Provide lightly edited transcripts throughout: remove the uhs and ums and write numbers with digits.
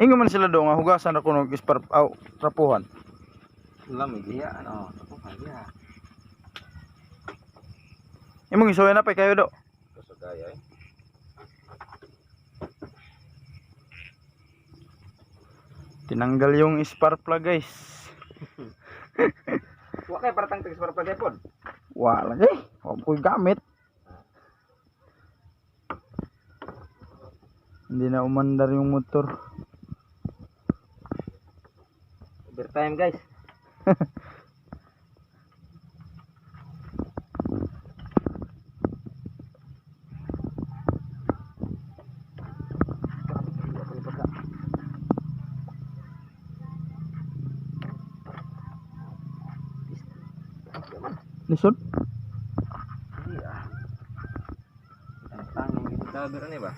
Ingon man sila do nga hugasan ako ng ispar trapuhan. Lamig iya ano, tapuhan iya. Imong isuway na pa kayo do. Kasagaya eh. Tinanggal yung spark plug guys. Wa kay para tang spark plug pod. Wala lagi. Wa ko gamit. Hindi na umandar yung motor. Overtime guys. Lisod? Iya. Tanging gitu sabar ni ba?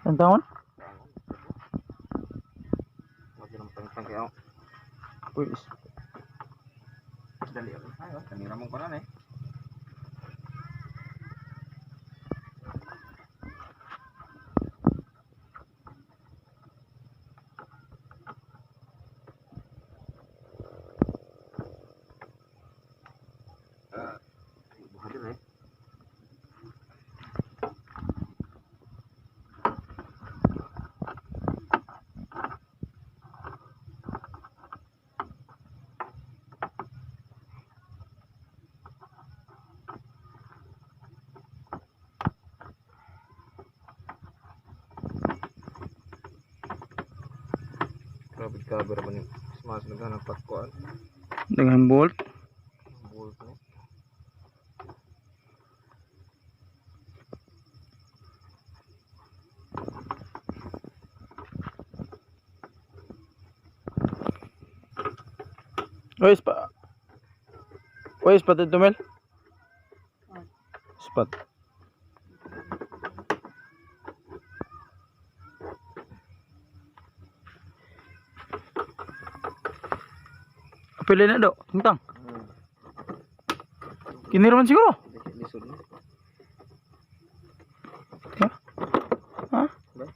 Ang taon? Wag nang pang kayo. Uy, Dali ako. Ayo, kanira mong kunan eh. Buhadir eh. Grabe cover man yung mas naghanap patkuan. dengan bolt. Bolt ni. Wes pa. Wes patid tumel. Spot. Pili na do, tungtang. Kini naman siguro. Lisod ni. Ha? Ha? Ba?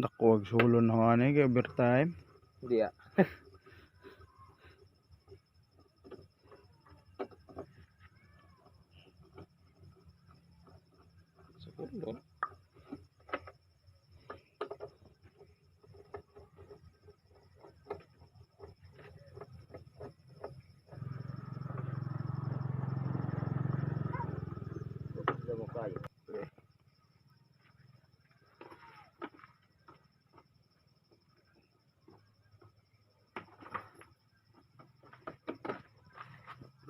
Dako wag sulon ho ani kay overtime. Hindi ah. Siguro. Sudah mau kayu.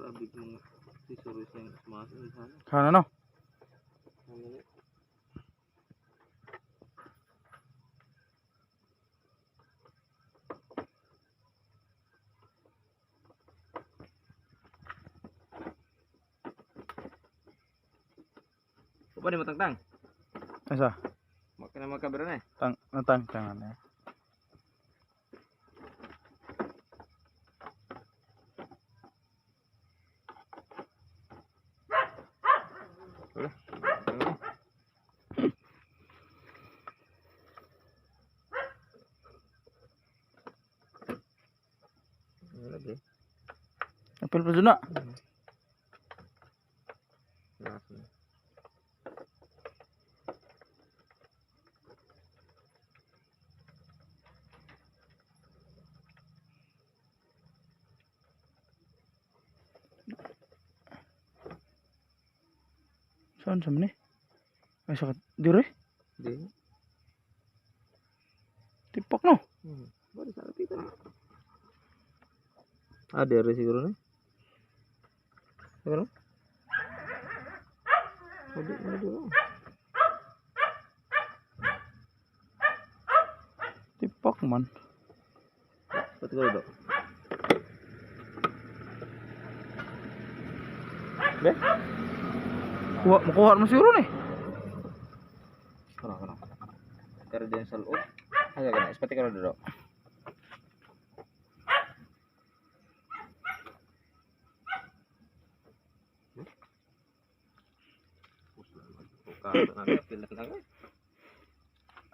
Grabe mga sisuris yang masuk di sana. Kana no? Apa ni matang-tang? Asa? Makan nama kabar ni. Natang tangan ya. Lagi. Apel pa na. Saan sa man eh? Ay sakit. Dire? Di. Tipak no? Baru sana kita. Ada siguro ni. Siguro? Ada. man. Pati ko do. Be? Makuha mo siguro ni. Kana. Pero din sa loob. Ay kana, pati ko do.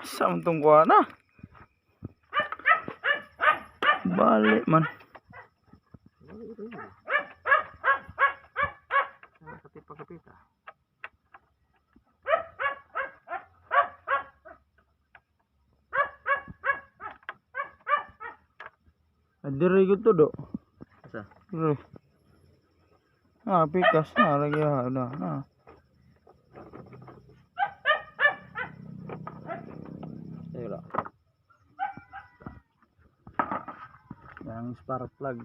Asa man tong kuha na? Balik man. Kapita. Adiri gud to do. Asa? Diri. Pikas na lagi na. Ayun. Yang spark plug.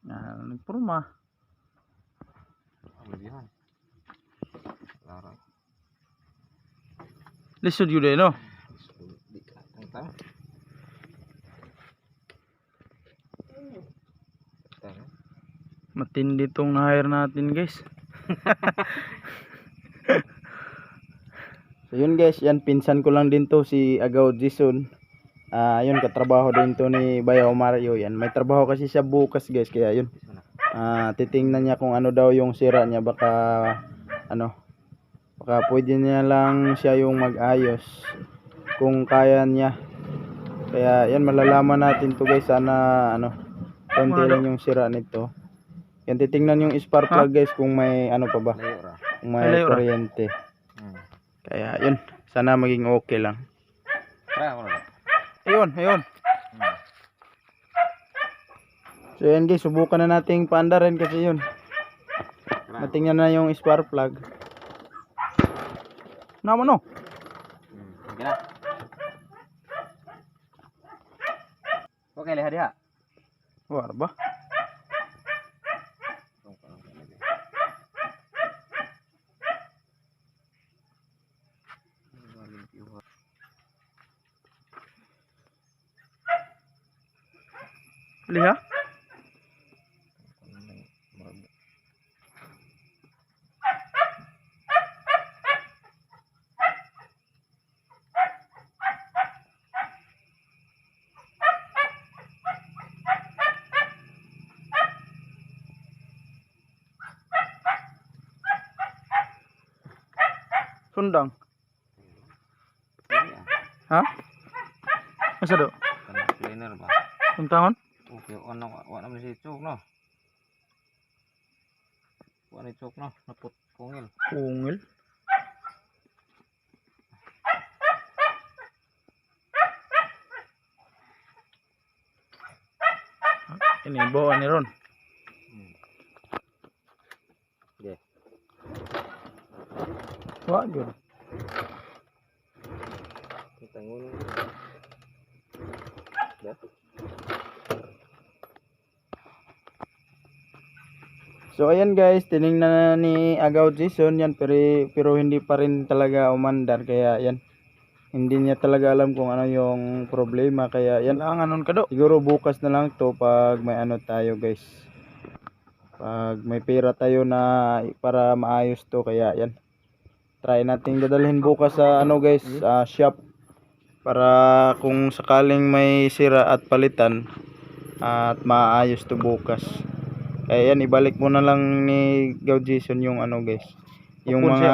Nah, nagpurma. Lebihan. Lara. Lisod yun no? Di tang. Matindi tong na-hire natin guys. So yun guys, yan pinsan ko lang din to si Agaw Jason. Yun katrabaho din to ni Bayaw Mario yan. May trabaho kasi siya bukas guys, kaya yun. Titingnan niya kung ano daw yung sira niya, baka pwede niya lang siya yung mag-ayos kung kaya niya. Kaya yan, malalaman natin to guys. Sana konti lang yung sira nito. Yan, titingnan yung spark plug guys kung may pa ba, kung may kuryente. Kaya yun, sana maging okay lang. Ayun. So yan guys, subukan na nating paandarin kasi yun. Natingnan na yung spark plug. Naman no? Okay, lihat dia. War ba? Lihat. Sundang. Ha? Asa do? Cleaner ba? Untahon? Okay, wala man si Chok no. Wala ni Chok no, naput kungil. Kungil. Ini bawa ni Ron. Okay. Wah, jur. Kita ngulung. Ya. So ayan guys, tiningnan na ni Agaw Jason yan, pero hindi pa rin talaga umandar, kaya yan. Hindi niya talaga alam kung ano yung problema, kaya yan lang anon ka do. Siguro bukas na lang to pag may tayo guys. Pag may pera tayo na para maayos to, kaya yan. Try nating dadalhin bukas sa guys, shop, para kung sakaling may sira at palitan at maayos to bukas. Kaya yan, ibalik mo na lang ni Gaw Jason yung guys, yung mga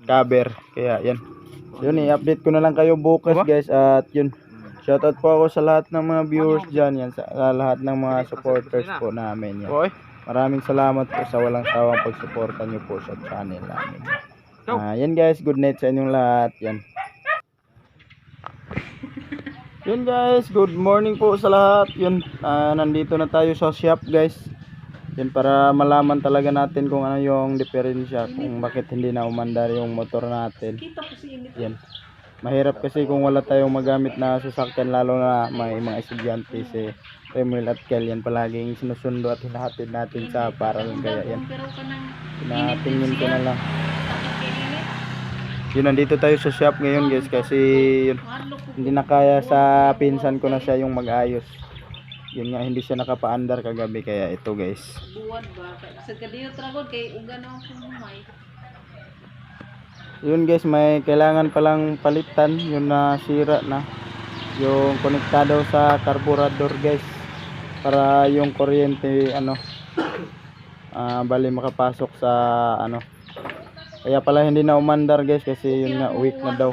cover. Kaya yan, yun, i-update ko na lang kayo bukas guys. At yun, shoutout po ako sa lahat ng mga viewers dyan, yan, sa lahat ng mga supporters po namin yan. Maraming salamat po sa walang sawang pagsuporta nyo po sa channel namin. Yan guys, good night sa inyong lahat. Yan. Yun guys, good morning po sa lahat. Yun, nandito na tayo sa shop guys. Yun, para malaman talaga natin kung ano yung diferensya, kung bakit hindi na umandar yung motor natin. Yan. Mahirap kasi kung wala tayong magamit na sasakyan, lalo na may mga estudyante, si Remuel at Kel, yan palaging sinusundo at hinahatid natin sa paralan. Kaya yan, pinatingin ko na lang. Yun, nandito tayo sa shop ngayon guys kasi yun, hindi na kaya sa pinsan ko na siya yung mag-ayos. Yun nga, hindi siya nakapaandar kagabi kaya ito guys. Buwan ba? Sa kadiyo tragod kay uga na akong humay. Yun guys, may kailangan palang palitan yun na sira na yung konektado sa carburetor guys para yung kuryente bali makapasok sa kaya pala hindi na umandar guys kasi yun nga weak na daw.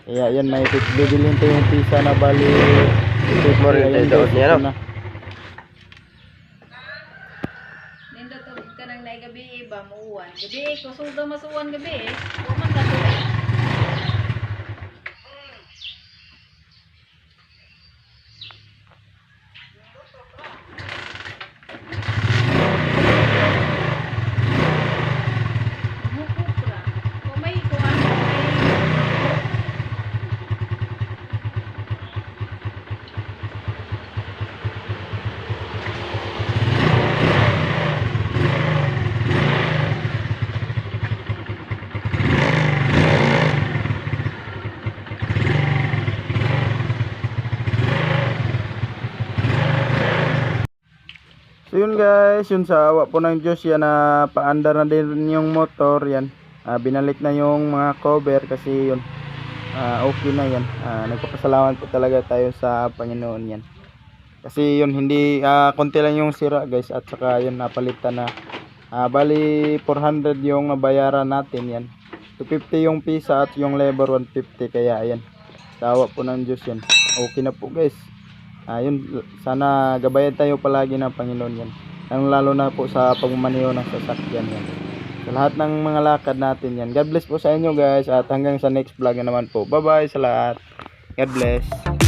Kaya yan, may bibilhin tayo yung pisa na bali Ayan, guys, ito na. Nindot ka nang naigabi ba muuwan. Gabi ko suda masuwan gabi Uman ka to. Mukupra. Kung may kuwan So yun guys, yun sa awa po ng Diyos yan na paandar na din yung motor yan. Binalik na yung mga cover kasi yun okay na yan. Nagpapasalamat po talaga tayo sa Panginoon yan. Kasi yun hindi konti lang yung sira guys at saka yun napalitan na bali 400 yung nabayaran natin yan. 250 yung pisa at yung labor 150 kaya ayan. Sa awa po ng Diyos yan. Okay na po guys. Yun, sana gabayan tayo palagi ng Panginoon yan. Lalo na po sa pagmamaneho ng sasakyan yan. Sa lahat ng mga lakad natin yan. God bless po sa inyo guys at hanggang sa next vlog na naman po. Bye bye sa lahat. God bless.